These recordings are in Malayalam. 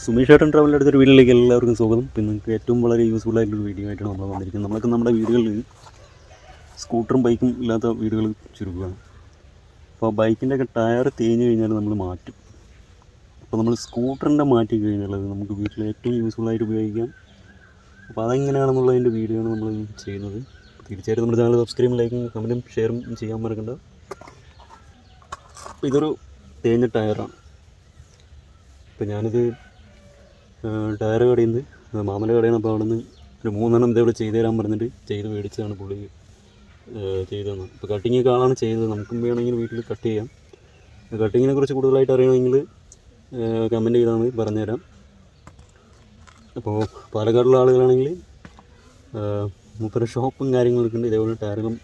സുമേഷ് ഏട്ടൻ ട്രാവൽ എടുത്തൊരു വീഡിയോയിലേക്ക് എല്ലാവർക്കും സ്വാഗതം. പിന്നെ നിങ്ങൾക്ക് ഏറ്റവും വളരെ യൂസ്ഫുൾ ആയിട്ടുള്ള വീഡിയോ ആയിട്ടാണ് നമ്മൾ വന്നിരിക്കുന്നത്. നമ്മളൊക്കെ നമ്മുടെ വീടുകളിൽ സ്കൂട്ടറും ബൈക്കും ഇല്ലാത്ത വീടുകൾ ചുരുക്കുകയാണ്. അപ്പോൾ ബൈക്കിൻ്റെ ഒക്കെ ടയർ തേഞ്ഞ് കഴിഞ്ഞാൽ നമ്മൾ മാറ്റും. അപ്പോൾ നമ്മൾ സ്കൂട്ടറിൻ്റെ മാറ്റി കഴിഞ്ഞാൽ അത് നമുക്ക് വീട്ടിൽ ഏറ്റവും യൂസ്ഫുള്ളായിട്ട് ഉപയോഗിക്കാം. അപ്പോൾ അതെങ്ങനെയാണെന്നുള്ളതിൻ്റെ വീഡിയോ ആണ് നമ്മൾ ചെയ്യുന്നത്. തീർച്ചയായിട്ടും നമ്മുടെ ചാനൽ സബ്സ്ക്രൈബും ലൈക്കും കമൻറ്റും ഷെയറും ചെയ്യാൻ മറക്കണ്ട. അപ്പോൾ ഇതൊരു തേഞ്ഞ ടയറാണ്. അപ്പോൾ ഞാനിത് ടയർ കടയിൽ നിന്ന് മാമൻ്റെ കടയിൽ നിന്ന്, അപ്പോൾ അവിടെ നിന്ന് ഒരു 3 എണ്ണം ഇതേപോലെ ചെയ്ത് തരാൻ പറഞ്ഞിട്ട് ചെയ്ത് മേടിച്ചതാണ് പുള്ളി ചെയ്തു തന്നത്. ഇപ്പോൾ കട്ടിങ്ങൊക്കെ ആളാണ് ചെയ്തത്. നമുക്കും വേണമെങ്കിൽ വീട്ടിൽ കട്ട് ചെയ്യാം. കട്ടിങ്ങിനെ കുറിച്ച് കൂടുതലായിട്ട് അറിയണമെങ്കിൽ കമൻറ്റ് ചെയ്താൽ മതി, പറഞ്ഞുതരാം. അപ്പോൾ പാലക്കാടുള്ള ആളുകളാണെങ്കിൽ മൂപ്പര ഷോപ്പും കാര്യങ്ങളൊക്കെ ഉണ്ട്. ഇതേപോലെ ടയറും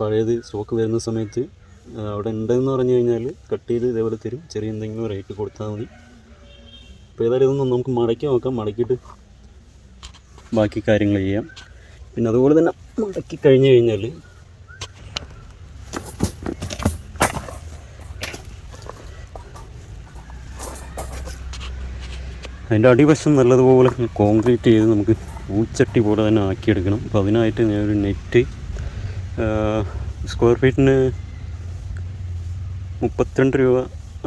പഴയത് സ്റ്റോക്ക് വരുന്ന സമയത്ത് അവിടെ ഉണ്ടെന്ന് പറഞ്ഞു കഴിഞ്ഞാൽ കട്ട് ചെയ്ത് ഇതേപോലെ തരും. ചെറിയ എന്തെങ്കിലും റേറ്റ് കൊടുത്താൽ മതി. അപ്പോൾ ഏതായാലും ഇതൊന്നും നമുക്ക് മടക്കി നോക്കാം. മടക്കിയിട്ട് ബാക്കി കാര്യങ്ങൾ ചെയ്യാം. പിന്നെ അതുപോലെ തന്നെ മടക്കി കഴിഞ്ഞ് കഴിഞ്ഞാൽ അതിൻ്റെ അടിവശം നല്ലതുപോലെ കോൺക്രീറ്റ് ചെയ്ത് നമുക്ക് പൂച്ചട്ടി പോലെ തന്നെ ആക്കിയെടുക്കണം. അപ്പോൾ അതിനായിട്ട് ഞാനൊരു നെറ്റ് സ്ക്വയർ ഫീറ്റിന് 32 രൂപ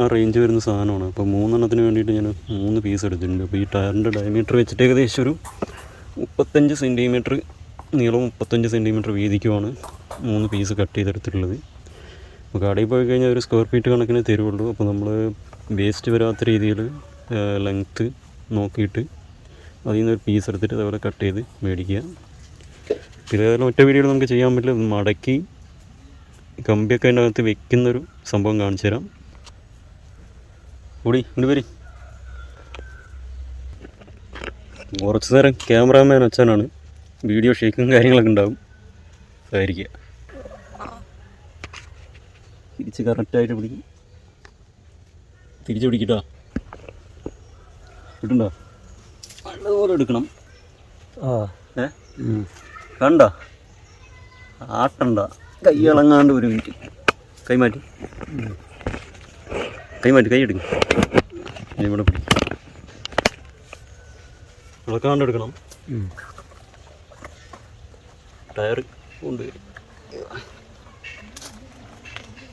ആ റേഞ്ച് വരുന്ന സാധനമാണ്. അപ്പോൾ 3 എണ്ണത്തിന് വേണ്ടിയിട്ട് ഞാൻ 3 പീസ് എടുത്തിട്ടുണ്ട്. അപ്പോൾ ഈ ടയറിൻ്റെ ഡയമീറ്റർ വെച്ചിട്ട് ഏകദേശം ഒരു 35 സെൻറ്റിമീറ്റർ നീളവും 35 സെൻറ്റിമീറ്റർ വീതിക്കുമാണ് 3 പീസ് കട്ട് ചെയ്തെടുത്തിട്ടുള്ളത്. അപ്പോൾ കടയിൽ പോയി കഴിഞ്ഞാൽ ഒരു സ്ക്വയർ ഫീറ്റ് കണക്കിന് തരുള്ളൂ. അപ്പോൾ നമ്മൾ വേസ്റ്റ് വരാത്ത രീതിയിൽ ലെങ്ത്ത് നോക്കിയിട്ട് അതിൽ നിന്നൊരു പീസ് എടുത്തിട്ട് അതേപോലെ കട്ട് ചെയ്ത് മേടിക്കുക. പിന്നെ ഏതായാലും ഒറ്റ വീഡിയോയിൽ നമുക്ക് ചെയ്യാൻ പറ്റില്ല. മടക്കി കമ്പിയൊക്കെ അതിൻ്റെ അകത്ത് വെക്കുന്നൊരു സംഭവം കാണിച്ചു തരാം. കൂടി ഇങ്ങോട്ട് വരി. കുറച്ച് നേരം ക്യാമറാമാൻ അച്ഛനാണ്. വീഡിയോ ഷേക്കും കാര്യങ്ങളൊക്കെ ഉണ്ടാകും. സഹകരിക്കുക. തിരിച്ച് കറക്റ്റായിട്ട് പിടിക്കും. തിരിച്ച് പിടിക്കട്ടോ. കിട്ടുണ്ടോ? നല്ലതുപോലെ എടുക്കണം. കണ്ട ആട്ടണ്ട. കൈ ഇളങ്ങാണ്ട് ഒരു മിനിറ്റ്. കൈമാറ്റി കൈ എടുക്കും. ഇവിടെ പിടിക്കും. ഇളക്കാണ്ട് എടുക്കണം. ടയർ കൊണ്ട്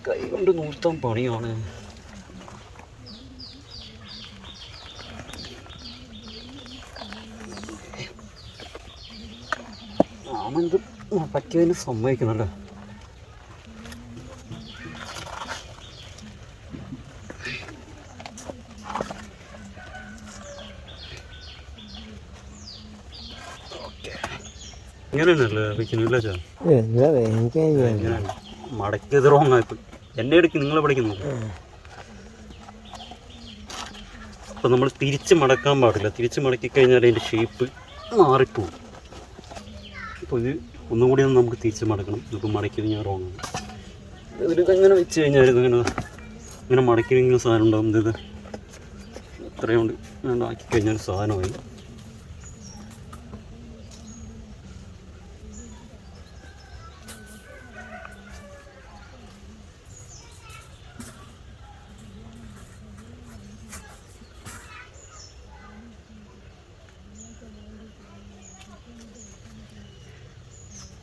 കൈ കൊണ്ട് നൂത്താൻ പണിയാണ്. ആണെന്ത് പറ്റിയതിന് സമ്മതിക്കണല്ലോ. ഇങ്ങനെയല്ലേ വയ്ക്കുന്നില്ല ചാ? മടക്കിയത് റോങ് ആയിപ്പോയി. എന്നെ എടുക്ക്, നിങ്ങളെ പഠിക്കുന്നു. അപ്പം നമ്മൾ തിരിച്ച് മടക്കാൻ പാടില്ല. തിരിച്ച് മടക്കി കഴിഞ്ഞാൽ അതിൻ്റെ ഷേപ്പ് മാറിപ്പോവും. അപ്പോൾ ഇത് ഒന്നും കൂടി ഒന്ന് നമുക്ക് തിരിച്ച് മടക്കണം. ഇതിപ്പോൾ മടക്കിയത് ഞാൻ റോങ് ആണ്. ഇതിങ്ങനെ വെച്ച് കഴിഞ്ഞാൽ ഇങ്ങനെ മടക്കിയെങ്കിലും സാധനം ഉണ്ടാകും. ഇത് ഇത്രയും കൊണ്ട് ആക്കി കഴിഞ്ഞാൽ സാധനമായി.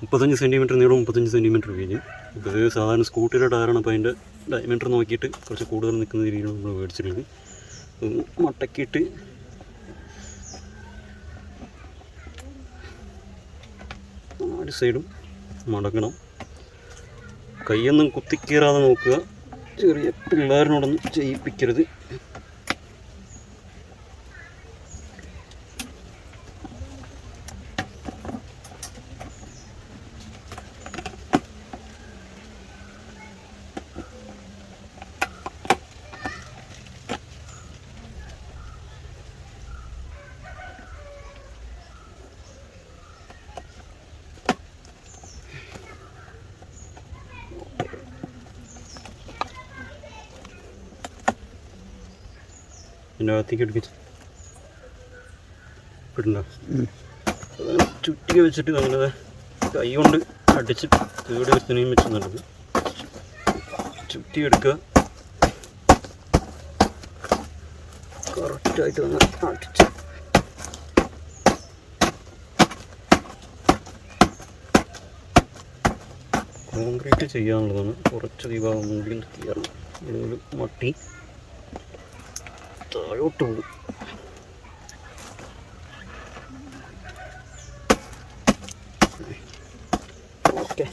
മുപ്പത്തഞ്ച് സെൻറ്റിമീറ്റർ നീളം, 35 സെൻറ്റിമീറ്റർ വീതി. ഇപ്പോൾ ഇത് സാധാരണ സ്കൂട്ടിയുടെ ടയറാണ്. അപ്പോൾ അതിൻ്റെ ഡയമീറ്റർ നോക്കിയിട്ട് കുറച്ച് കൂടുതൽ നിൽക്കുന്ന രീതിയിലാണ് നമ്മൾ മേടിച്ചിട്ടുള്ളത്. മടക്കിയിട്ട് നാല് സൈഡും മടക്കണം. കൈയൊന്നും കുത്തിക്കീറാതെ നോക്കുക. ചെറിയ പിള്ളേരിനോടൊന്നും ചെയ്യിപ്പിക്കരുത്. അതിൻ്റെ അകത്തേക്ക് എടുപ്പിച്ച് ഇടണ്ട. ചുറ്റിക വെച്ചിട്ട് അങ്ങനെ കൈ കൊണ്ട് അടിച്ച് കേട് വരുത്തുന്നതിനും വെച്ച് നല്ലത്. ചുറ്റിയെടുക്കുക, കറക്റ്റായിട്ട് ഒന്ന് അടിച്ച് കോൺക്രീറ്റ് ചെയ്യാനുള്ളതാണ്. കുറച്ച് വിഭാഗം കൂടി ക്ലിയറാണ്. അതുപോലെ മട്ടി താഴോട്ട് പോകും. ഓക്കെ,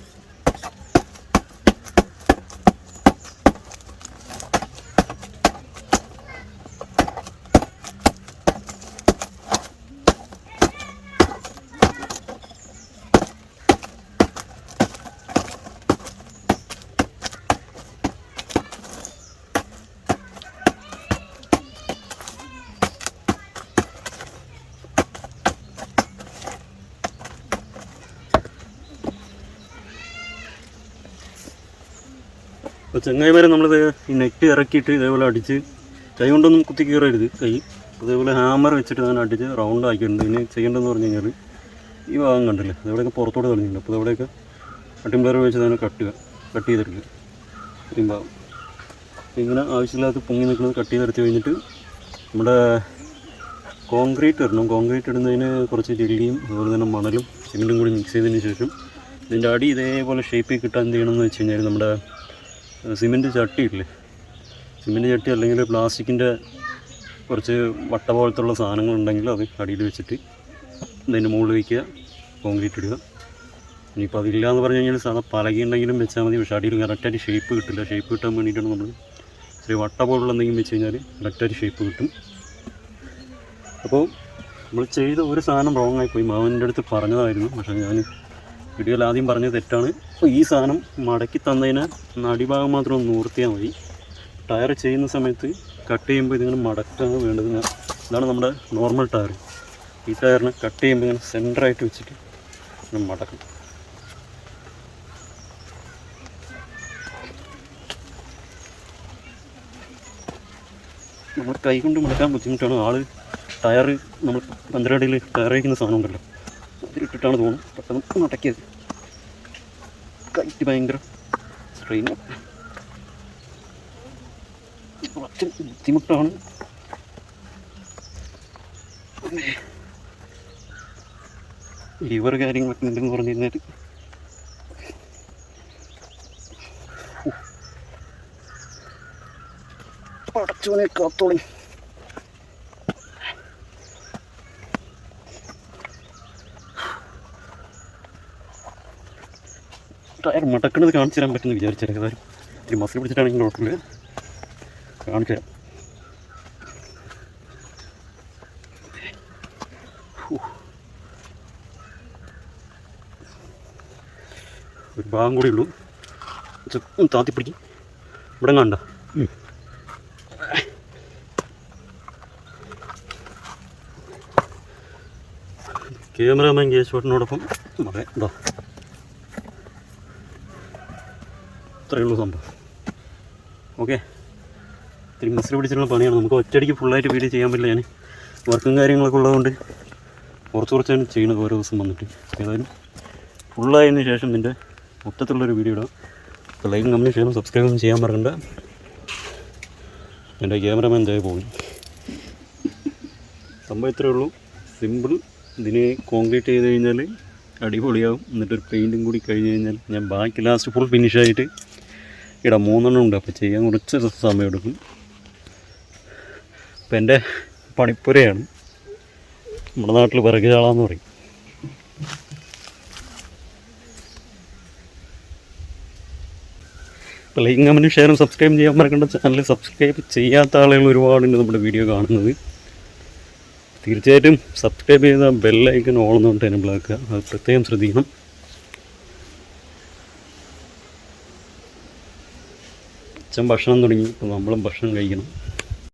അപ്പോൾ ചങ്ങായിമാരെ നമ്മളിത് ഈ നെറ്റ് ഇറക്കിയിട്ട് ഇതേപോലെ അടിച്ച് കൈ കൊണ്ടൊന്നും കുത്തി കീറരുത്. കൈ അതേപോലെ ഹാമർ വെച്ചിട്ട് ഞാൻ അടിച്ച് റൗണ്ട് ആക്കിയിട്ടുണ്ട്. ഇനി ചെയ്യേണ്ടതെന്ന് പറഞ്ഞു കഴിഞ്ഞാൽ ഈ ഭാഗം കണ്ടില്ലേ, ഇതെവിടെയൊക്കെ പുറത്തോട്ട് കളിഞ്ഞിട്ടുണ്ട്. അപ്പോൾ ഇവിടെയൊക്കെ കട്ടിംഗ് വെച്ച് തന്നെ കട്ട് ചെയ്തെടുക്കുക. ഈ ഭാഗം ഇങ്ങനെ ആവശ്യമില്ലാത്ത പൊങ്ങി നിൽക്കുന്നത് കട്ട് ചെയ്തെടുത്ത് കഴിഞ്ഞിട്ട് നമ്മുടെ കോൺക്രീറ്റ് ഇടണം. കോൺക്രീറ്റ് ഇടുന്നതിന് കുറച്ച് ജെല്ലിയും അതുപോലെ തന്നെ മണലും സിമെൻറ്റും കൂടി മിക്സ് ചെയ്തതിന് ശേഷം ഇതിൻ്റെ അടി ഇതേപോലെ ഷേപ്പിൽ കിട്ടാൻ എന്ത് ചെയ്യണമെന്ന് വെച്ച് കഴിഞ്ഞാൽ നമ്മുടെ സിമെൻറ്റ് ചട്ടിയില്ലേ, സിമെൻറ്റ് ചട്ടി അല്ലെങ്കിൽ പ്ലാസ്റ്റിക്കിൻ്റെ കുറച്ച് വട്ട പോലത്തുള്ള സാധനങ്ങളുണ്ടെങ്കിൽ അത് അടിയിൽ വെച്ചിട്ട് അതിൻ്റെ മുകളിൽ വയ്ക്കുക, കോൺക്രീറ്റ് ഇടുക. ഇനിയിപ്പോൾ അതില്ല എന്ന് പറഞ്ഞു കഴിഞ്ഞാൽ സാധാരണ പലക ഉണ്ടെങ്കിലും വെച്ചാൽ മതി. പക്ഷേ അടിയിൽ കറക്റ്റായിട്ട് ഷേപ്പ് കിട്ടില്ല. ഷേപ്പ് കിട്ടാൻ വേണ്ടിയിട്ടാണ് നമ്മൾ ചെറിയ വട്ട പോലുള്ള എന്തെങ്കിലും വെച്ച് കഴിഞ്ഞാൽ കറക്റ്റായിട്ട് ഷേപ്പ് കിട്ടും. അപ്പോൾ നമ്മൾ ചെയ്ത ഒരു സാധനം റോങ് ആയിപ്പോയി. മാവൻ്റെ അടുത്ത് പറഞ്ഞതായിരുന്നു, പക്ഷേ ഞാൻ വീഡിയോയിൽ ആദ്യം പറഞ്ഞത് തെറ്റാണ്. അപ്പോൾ ഈ സാധനം മടക്കി തന്നതിന് അടിഭാഗം മാത്രം ഒന്ന് നൂർത്തിയാൽ മതി. ടയർ ചെയ്യുന്ന സമയത്ത് കട്ട് ചെയ്യുമ്പോൾ ഇതിങ്ങനെ മടക്കാണ് വേണ്ടത്. ഇതാണ് നമ്മുടെ നോർമൽ ടയർ. ഈ ടയറിനെ കട്ട് ചെയ്യുമ്പോൾ ഇങ്ങനെ സെൻറ്ററായിട്ട് വെച്ചിട്ട് ഇങ്ങനെ മടക്കണം. നമ്മൾ കൈ കൊണ്ട് മടക്കാൻ ബുദ്ധിമുട്ടാണ്. ആൾ ടയർ നമ്മൾ പഞ്ചറടിയിൽ ടയർ വയ്ക്കുന്ന സാധനം ഉണ്ടല്ലോ, അതിലിട്ടിട്ടാണ് തോന്നും പെട്ടെന്ന് മടക്കിയത്. കൈറ്റ് ഭയങ്കര സ്ട്രെയിൻ, കുറച്ച് ബുദ്ധിമുട്ടാണ്. ലിവർ കാര്യങ്ങളൊക്കെ ഉണ്ടെന്ന് പറഞ്ഞു കഴിഞ്ഞാൽ പടച്ചോനെ കാത്തോളി. ടയർ മടക്കണത് കാണിച്ചു തരാൻ പറ്റുമെന്ന് വിചാരിച്ചാൽ കാര്യം ഒരു മസിൽ പിടിച്ചിട്ടാണെങ്കിൽ കുഴപ്പമില്ല, കാണിച്ചു തരാം. ഒരു ഭാഗം കൂടി ഉള്ളൂ, താത്തിപ്പിടിക്കും. ഇവിടെ കണ്ട ക്യാമറാമാൻ കേശവട്ടനോടൊപ്പം പറയാം. എന്താ ഇത്രയേ ഉള്ളൂ സംഭവം. ഓക്കെ, ഇത്തിരി മസിൽ പിടിച്ചിട്ടുള്ള പണിയാണ്. നമുക്ക് ഒറ്റയടിക്ക് ഫുള്ളായിട്ട് വീഡിയോ ചെയ്യാൻ പറ്റില്ല. ഞാൻ വർക്കും കാര്യങ്ങളൊക്കെ ഉള്ളതുകൊണ്ട് കുറച്ചാണ് ചെയ്യുന്നത് ഓരോ ദിവസം വന്നിട്ട്. ഏതായാലും ഫുള്ളായതിന് ശേഷം ഇതിൻ്റെ മൊത്തത്തിലുള്ളൊരു വീഡിയോ ഇടാം. അപ്പോൾ ലൈക്കും കമൻറ്റും ചെയ്യണം, സബ്സ്ക്രൈബൊന്നും ചെയ്യാൻ മറക്കണ്ട. എൻ്റെ ക്യാമറമാൻ എന്തായി പോയി. സംഭവം ഇത്രയേ ഉള്ളൂ, സിമ്പിൾ. ഇതിന് കോൺക്രീറ്റ് ചെയ്ത് കഴിഞ്ഞാൽ അടിപൊളിയാവും. എന്നിട്ടൊരു പെയിൻറ്റും കൂടി കഴിഞ്ഞ് കഴിഞ്ഞാൽ ഞാൻ ബാക്കി ലാസ്റ്റ് ഫുൾ ഫിനിഷായിട്ട് ഇടാം. 3 ഉണ്ട്, അപ്പോൾ ചെയ്യാൻ കുറച്ച് സമയം എടുക്കും. ഇപ്പം എൻ്റെ പണിപ്പുരയാണ്, നമ്മുടെ നാട്ടിൽ വിറക് ചാളാന്ന് പറയും. അപ്പോൾ ലൈക്കും കമൻറ്റും ഷെയറും സബ്സ്ക്രൈബ് ചെയ്യാൻ മറക്കേണ്ട. ചാനൽ സബ്സ്ക്രൈബ് ചെയ്യാത്ത ആളുകൾ ഒരുപാടുണ്ട് നമ്മുടെ വീഡിയോ കാണുന്നത്. തീർച്ചയായിട്ടും സബ്സ്ക്രൈബ് ചെയ്ത ബെല്ലൈക്കൺ ഓളെന്നുകൊണ്ട് എനേബിൾ ആക്കുക, അത് പ്രത്യേകം ശ്രദ്ധിക്കണം. അച്ഛൻ ഭക്ഷണം തുടങ്ങി, ഇപ്പോൾ നമ്മളും ഭക്ഷണം കഴിക്കണം.